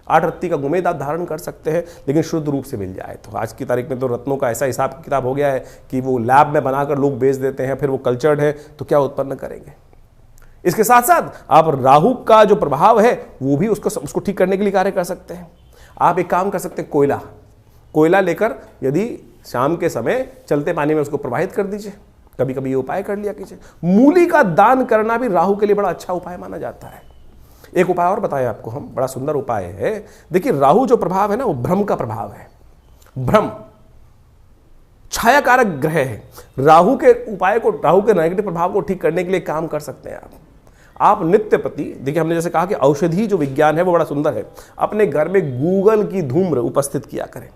8 रत्ती का गोमेद आप धारण कर सकते हैं, लेकिन शुद्ध रूप से मिल जाए। तो आज की तारीख में तो रत्नों का ऐसा हिसाब किताब हो गया है कि वो लैब में बनाकर लोग बेच देते हैं, फिर वो कल्चर्ड है तो क्या उत्पन्न करेंगे। इसके साथ साथ आप राहु का जो प्रभाव है वो भी उसको ठीक करने के लिए कार्य कर सकते हैं। आप एक काम कर सकते हैं, कोयला लेकर यदि शाम के समय चलते पानी में उसको प्रवाहित कर दीजिए। कभी कभी ये उपाय कर लिया कीजिए। मूली का दान करना भी राहु के लिए बड़ा अच्छा उपाय माना जाता है। एक उपाय और बताया आपको हम, बड़ा सुंदर उपाय है। देखिए राहु जो प्रभाव है ना, वो भ्रम का प्रभाव है। भ्रम छाया कारक ग्रह है। राहु के उपाय को, राहु के नेगेटिव प्रभाव को ठीक करने के लिए काम कर सकते हैं आप नित्य प्रति। देखिए हमने जैसे कहा कि औषधि जो विज्ञान है वो बड़ा सुंदर है। अपने घर में गूगल की धूम्र उपस्थित किया करें।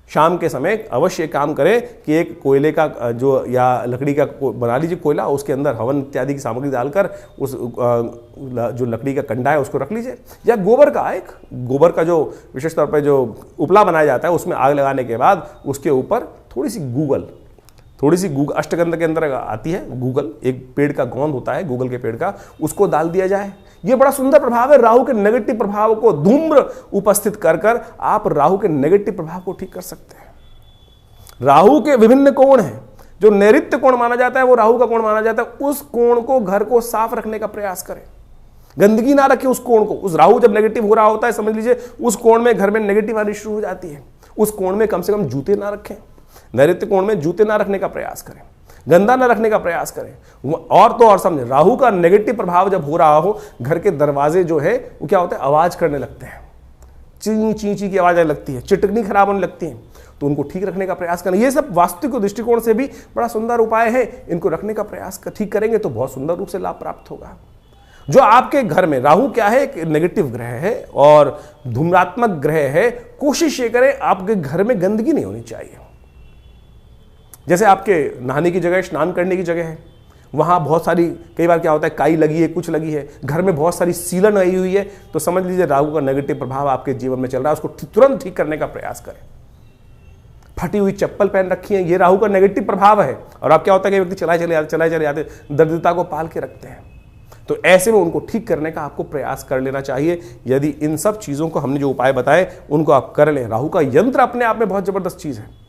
शाम के समय अवश्य काम करें कि एक कोयले का जो या लकड़ी का बना लीजिए कोयला, उसके अंदर हवन इत्यादि की सामग्री डालकर उस जो लकड़ी का कंडा है उसको रख लीजिए। या गोबर का जो विशेष तौर पर जो उपला बनाया जाता है उसमें आग लगाने के बाद उसके ऊपर थोड़ी सी गूगल अष्टगंध के अंदर आती है गूगल, एक पेड़ का गोंद होता है गूगल के पेड़ का, उसको डाल दिया जाए। यह बड़ा सुंदर प्रभाव है। राहु के नेगेटिव प्रभाव को धूम्र उपस्थित कर आप राहु के नेगेटिव प्रभाव को ठीक कर सकते हैं। राहु के विभिन्न कोण हैं। जो नैऋत्य कोण माना जाता है वो राहु का कोण माना जाता है। उस कोण को, घर को साफ रखने का प्रयास करें। गंदगी ना रखें उस कोण को। उस राहु जब नेगेटिव हो रहा होता है, समझ लीजिए उस कोण में घर में नेगेटिव आनी शुरू हो जाती है। उस कोण में कम से कम जूते ना रखें। नैऋत्य कोण में जूते ना रखने का प्रयास करें, गंदा ना रखने का प्रयास करें। और तो और समझे, राहु का नेगेटिव प्रभाव जब हो रहा हो, घर के दरवाजे जो है वो क्या होता है, आवाज करने लगते हैं। ची ची की आवाज आने लगती है, चिटकनी खराब होने लगती है। तो उनको ठीक रखने का प्रयास करें। ये सब वास्तविक दृष्टिकोण से भी बड़ा सुंदर उपाय है। इनको रखने का प्रयास ठीक करेंगे तो बहुत सुंदर रूप से लाभ प्राप्त होगा। जो आपके घर में राहु क्या है, एक नेगेटिव ग्रह है और धूम्रात्मक ग्रह है। कोशिश ये करें आपके घर में गंदगी नहीं होनी चाहिए। जैसे आपके नहाने की जगह, स्नान करने की जगह है, वहाँ बहुत सारी, कई बार क्या होता है काई लगी है, कुछ लगी है, घर में बहुत सारी सीलन आई हुई है, तो समझ लीजिए राहु का नेगेटिव प्रभाव आपके जीवन में चल रहा है। उसको तुरंत ठीक करने का प्रयास करें। फटी हुई चप्पल पहन रखी है, ये राहु का नेगेटिव प्रभाव है। और अब क्या होता है कि व्यक्ति चलाए चले आते दरिद्रता को पाल के रखते हैं। तो ऐसे में उनको ठीक करने का आपको प्रयास कर लेना चाहिए। यदि इन सब चीज़ों को हमने जो उपाय बताए उनको आप कर लें। राहु का यंत्र अपने आप में बहुत जबरदस्त चीज़ है।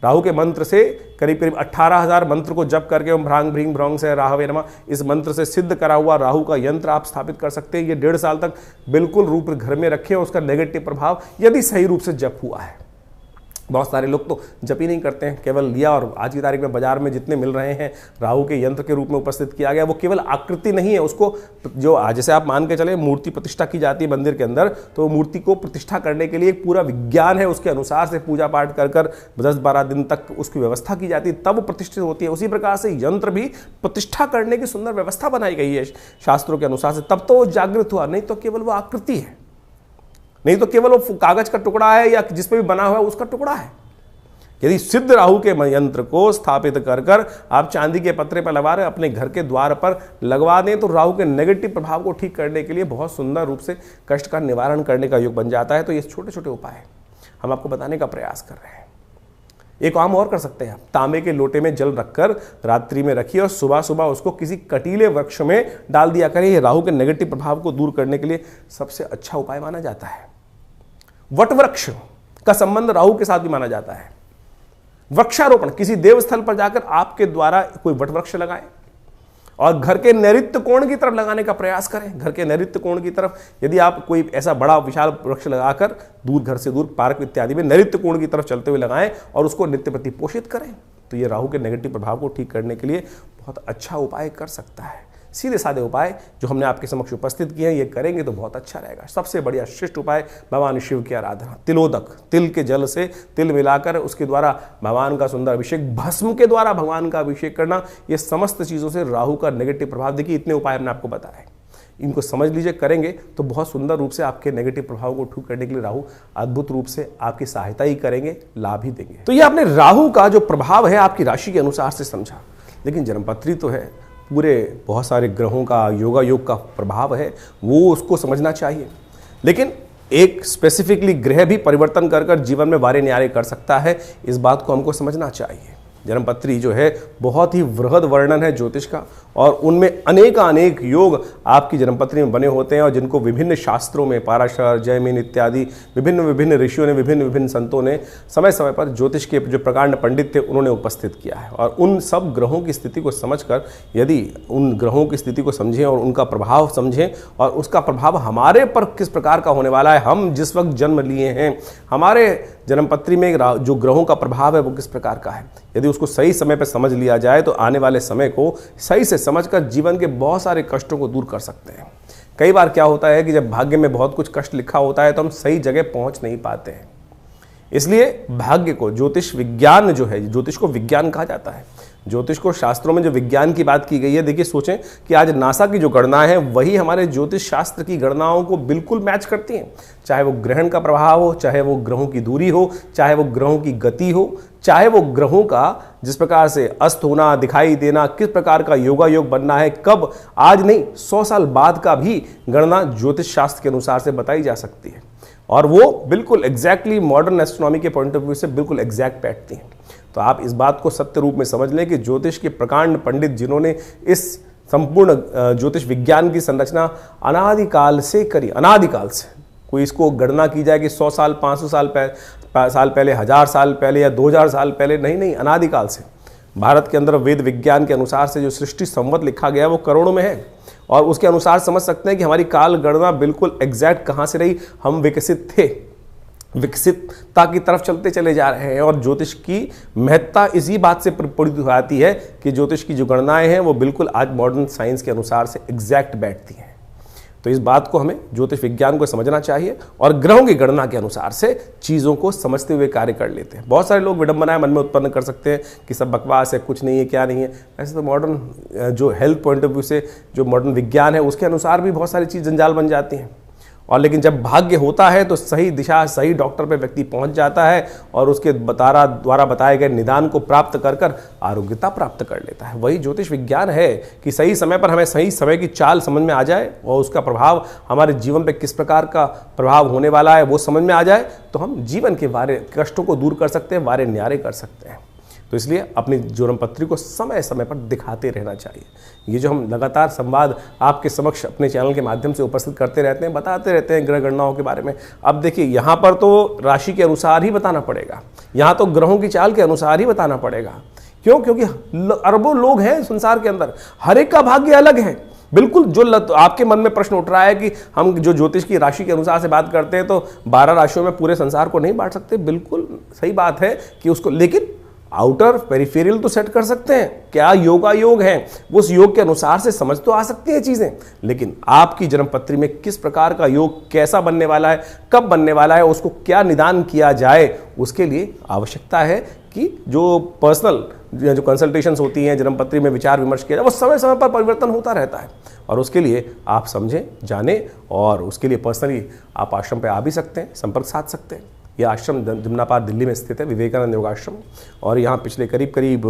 राहु के मंत्र से करीब 18,000 मंत्र को जप करके ओम भ्रांग भ्रीं भ्रौंग से राहवे नमः, इस मंत्र से सिद्ध करा हुआ राहु का यंत्र आप स्थापित कर सकते हैं। ये 1.5 साल तक बिल्कुल रूप घर में रखें। उसका नेगेटिव प्रभाव यदि सही रूप से जप हुआ है। बहुत सारे लोग तो जप ही नहीं करते हैं, केवल लिया और आज की तारीख में बाजार में जितने मिल रहे हैं राहु के यंत्र के रूप में उपस्थित किया गया, वो केवल आकृति नहीं है। उसको जो जैसे आप मान के चले मूर्ति प्रतिष्ठा की जाती है मंदिर के अंदर, तो मूर्ति को प्रतिष्ठा करने के लिए एक पूरा विज्ञान है। उसके अनुसार से पूजा पाठ कर 10-12 दिन तक उसकी व्यवस्था की जाती है, तब वो प्रतिष्ठित होती है। उसी प्रकार से यंत्र भी प्रतिष्ठा करने की सुंदर व्यवस्था बनाई गई है शास्त्रों के अनुसार से, तब तो वो जागृत हुआ। नहीं तो केवल वो आकृति है, नहीं तो केवल वो कागज का टुकड़ा है या जिस पे भी बना हुआ है उसका टुकड़ा है। यदि सिद्ध राहु के यंत्र को स्थापित कर आप चांदी के पत्रे पर लगा रहे अपने घर के द्वार पर लगवा दें, तो राहु के नेगेटिव प्रभाव को ठीक करने के लिए बहुत सुंदर रूप से कष्ट का निवारण करने का योग बन जाता है। तो ये छोटे छोटे उपाय हम आपको बताने का प्रयास कर रहे हैं। एक काम और कर सकते हैं आप, तांबे के लोटे में जल रखकर रात्रि में रखिए और सुबह सुबह उसको किसी कटीले वृक्ष में डाल दिया करें। ये राहु के नेगेटिव प्रभाव को दूर करने के लिए सबसे अच्छा उपाय माना जाता है। वटवृक्ष का संबंध राहु के साथ भी माना जाता है। वृक्षारोपण, किसी देवस्थल पर जाकर आपके द्वारा कोई वटवृक्ष लगाएं और घर के नैऋत्य कोण की तरफ लगाने का प्रयास करें। घर के नैऋत्य कोण की तरफ यदि आप कोई ऐसा बड़ा विशाल वृक्ष लगाकर दूर, घर से दूर, पार्क इत्यादि में नैऋत्य कोण की तरफ चलते हुए लगाएं और उसको नित्य प्रति पोषित करें, तो ये राहु के नेगेटिव प्रभाव को ठीक करने के लिए बहुत अच्छा उपाय कर सकता है। सीधे साधे उपाय जो हमने आपके समक्ष उपस्थित किए हैं, ये करेंगे तो बहुत अच्छा रहेगा। सबसे बढ़िया श्रेष्ठ उपाय भगवान शिव की आराधना, तिलोदक, तिल के जल से तिल मिलाकर उसके द्वारा भगवान का सुंदर अभिषेक, भस्म के द्वारा भगवान का अभिषेक करना, ये समस्त चीज़ों से राहु का नेगेटिव प्रभाव, देखिए इतने उपाय हमने आपको बताए, इनको समझ लीजिए, करेंगे तो बहुत सुंदर रूप से आपके नेगेटिव प्रभाव को ठीक करने के लिए राहु अद्भुत रूप से आपकी सहायता ही करेंगे, लाभ ही देंगे। तो ये आपने राहु का जो प्रभाव है आपकी राशि के अनुसार से समझा, लेकिन जन्मपत्री तो है, पूरे बहुत सारे ग्रहों का योग का प्रभाव है, वो उसको समझना चाहिए। लेकिन एक स्पेसिफिकली ग्रह भी परिवर्तन कर जीवन में वारे न्यारे कर सकता है, इस बात को हमको समझना चाहिए। जन्मपत्री जो है बहुत ही वृहद वर्णन है ज्योतिष का, और उनमें अनेक योग आपकी जन्मपत्री में बने होते हैं, और जिनको विभिन्न शास्त्रों में, पाराशर, जैमिन इत्यादि विभिन्न ऋषियों ने, विभिन्न संतों ने समय समय पर ज्योतिष के जो प्रकांड पंडित थे उन्होंने उपस्थित किया है। और उन सब ग्रहों की स्थिति को समझकर, यदि उन ग्रहों की स्थिति को समझें और उनका प्रभाव समझें, और उसका प्रभाव हमारे पर किस प्रकार का होने वाला है, हम जिस वक्त जन्म लिए हैं, हमारे जन्मपत्री में जो ग्रहों का प्रभाव है वो किस प्रकार का है, यदि उसको सही समय पर समझ लिया जाए तो आने वाले समय को सही से समझकर जीवन के बहुत सारे कष्टों को दूर कर सकते हैं। कई बार क्या होता है कि जब भाग्य में बहुत कुछ कष्ट लिखा होता है तो हम सही जगह पहुंच नहीं पाते हैं। इसलिए भाग्य को, ज्योतिष विज्ञान जो है, ज्योतिष को विज्ञान कहा जाता है, ज्योतिष को शास्त्रों में जो विज्ञान की बात की गई है, देखिए सोचें कि आज नासा की जो गणना है वही हमारे ज्योतिष शास्त्र की गणनाओं को बिल्कुल मैच करती हैं। चाहे वो ग्रहण का प्रभाव हो, चाहे वो ग्रहों की दूरी हो, चाहे वो ग्रहों की गति हो, चाहे वो ग्रहों का जिस प्रकार से अस्त होना, दिखाई देना, किस प्रकार का योग बनना है, कब, आज नहीं 100 साल बाद का भी गणना ज्योतिष शास्त्र के अनुसार से बताई जा सकती है, और वो बिल्कुल एग्जैक्टली मॉडर्न एस्ट्रोनॉमी के पॉइंट ऑफ व्यू से बिल्कुल एग्जैक्ट बैठती हैं। तो आप इस बात को सत्य रूप में समझ लें कि ज्योतिष के प्रकांड पंडित जिन्होंने इस संपूर्ण ज्योतिष विज्ञान की संरचना अनादिकाल से करी, अनादिकाल से, कोई इसको गणना की जाए कि 100 साल, 500 साल पहले, 1000 साल पहले या 2000 साल पहले, नहीं, अनादिकाल से भारत के अंदर वेद विज्ञान के अनुसार से जो सृष्टि संवत लिखा गया वो करोड़ों में है, और उसके अनुसार समझ सकते हैं कि हमारी काल गणना बिल्कुल एग्जैक्ट कहाँ से रही। हम विकसित थे, विकसितता की तरफ चलते चले जा रहे हैं, और ज्योतिष की महत्ता इसी बात से प्रपूरित हो जाती है कि ज्योतिष की जो गणनाएं हैं वो बिल्कुल आज मॉडर्न साइंस के अनुसार से एग्जैक्ट बैठती हैं। तो इस बात को हमें ज्योतिष विज्ञान को समझना चाहिए, और ग्रहों की गणना के अनुसार से चीज़ों को समझते हुए कार्य कर लेते हैं। बहुत सारे लोग विडंबनाएं मन में उत्पन्न कर सकते हैं कि सब बकवास है, कुछ नहीं है, क्या नहीं है। ऐसे तो मॉडर्न जो हेल्थ पॉइंट ऑफ व्यू से जो मॉडर्न विज्ञान है उसके अनुसार भी बहुत सारी चीज़ जंजाल बन जाती हैं। और लेकिन जब भाग्य होता है तो सही दिशा, सही डॉक्टर पे व्यक्ति पहुंच जाता है, और उसके द्वारा बताए गए निदान को प्राप्त कर आरोग्यता प्राप्त कर लेता है। वही ज्योतिष विज्ञान है कि सही समय पर हमें सही समय की चाल समझ में आ जाए, और उसका प्रभाव हमारे जीवन पे किस प्रकार का प्रभाव होने वाला है वो समझ में आ जाए, तो हम जीवन के वारे कष्टों को दूर कर सकते हैं, वारे न्यारे कर सकते हैं। तो इसलिए अपनी जन्मपत्री को समय समय पर दिखाते रहना चाहिए। ये जो हम लगातार संवाद आपके समक्ष अपने चैनल के माध्यम से उपस्थित करते रहते हैं, बताते रहते हैं ग्रह गणनाओं के बारे में। अब देखिए यहाँ पर तो राशि के अनुसार ही बताना पड़ेगा, यहाँ तो ग्रहों की चाल के अनुसार ही बताना पड़ेगा। क्यों? क्योंकि अरबों लोग हैं संसार के अंदर, हर एक का भाग्य अलग है। बिल्कुल जो आपके मन में प्रश्न उठ रहा है कि हम जो ज्योतिष की राशि के अनुसार से बात करते हैं तो 12 राशियों में पूरे संसार को नहीं बांट सकते, बिल्कुल सही बात है कि उसको, लेकिन आउटर पेरिफेरियल तो सेट कर सकते हैं। क्या योग है, उस योग के अनुसार से समझ तो आ सकती हैं चीजें, लेकिन आपकी जन्मपत्री में किस प्रकार का योग कैसा बनने वाला है, कब बनने वाला है, उसको क्या निदान किया जाए, उसके लिए आवश्यकता है कि जो पर्सनल जो कंसल्टेशंस होती हैं, जन्मपत्री में विचार विमर्श किया जाए, वो समय समय पर परिवर्तन होता रहता है। और उसके लिए आप समझें, जानें, और उसके लिए पर्सनली आप आश्रम पे आ भी सकते हैं, संपर्क साध सकते हैं। यह आश्रम जमुना पार दिल्ली में स्थित है, विवेकानंद योगाश्रम, और यहाँ पिछले करीब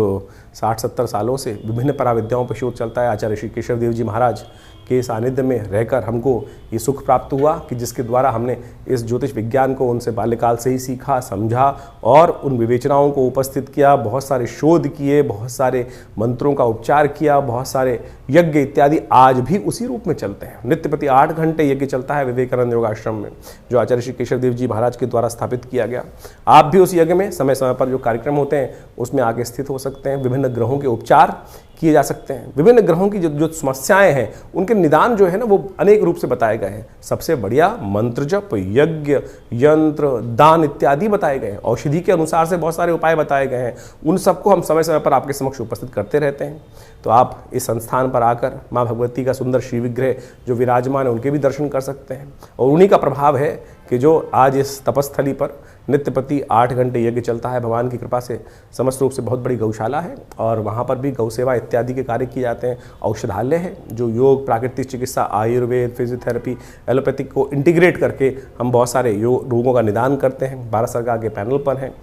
60-70 सालों से विभिन्न पराविद्याओं पर शोध चलता है। आचार्य श्री केशव देव जी महाराज के सानिध्य में रहकर हमको ये सुख प्राप्त हुआ कि जिसके द्वारा हमने इस ज्योतिष विज्ञान को उनसे बाल्यकाल से ही सीखा, समझा और उन विवेचनाओं को उपस्थित किया, बहुत सारे शोध किए, बहुत सारे मंत्रों का उपचार किया, बहुत सारे यज्ञ इत्यादि आज भी उसी रूप में चलते हैं। नित्य प्रति 8 घंटे यज्ञ चलता है विवेकानंद योगाश्रम में, जो आचार्य श्री केशव देव जी महाराज के द्वारा स्थापित किया गया। आप भी उस यज्ञ में समय समय पर जो कार्यक्रम होते हैं उसमें आगे स्थित हो सकते हैं। विभिन्न ग्रहों के उपचार किए जा सकते हैं। विभिन्न ग्रहों की जो समस्याएं हैं उनके निदान जो है ना वो अनेक रूप से बताए गए हैं। सबसे बढ़िया मंत्र जप, यज्ञ, यंत्र, दान इत्यादि बताए गए हैं। औषधि के अनुसार से बहुत सारे उपाय बताए गए हैं। उन सबको हम समय समय पर आपके समक्ष उपस्थित करते रहते हैं। तो आप इस संस्थान पर आकर माँ भगवती का सुंदर श्री विग्रह जो विराजमान है उनके भी दर्शन कर सकते हैं। और उन्हीं का प्रभाव है कि जो आज इस तपस्थली पर नित्य प्रति 8 घंटे यज्ञ चलता है। भगवान की कृपा से समस्त रूप से बहुत बड़ी गौशाला है और वहाँ पर भी गौ सेवा इत्यादि के कार्य किए जाते हैं। औषधालय है जो योग, प्राकृतिक चिकित्सा, आयुर्वेद, फिजियोथेरेपी, एलोपैथिक को इंटीग्रेट करके हम बहुत सारे रोगों का निदान करते हैं। भारत सरकार के पैनल पर हैं।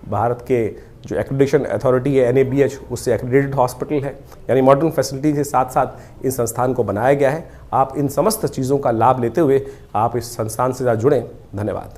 भारत के जो एक्रेडिटेशन अथॉरिटी है NABH, उससे एक्रेडिटेड हॉस्पिटल है। यानी मॉडर्न फैसिलिटी के साथ साथ इस संस्थान को बनाया गया है। आप इन समस्त चीज़ों का लाभ लेते हुए आप इस संस्थान से जुड़ें। धन्यवाद।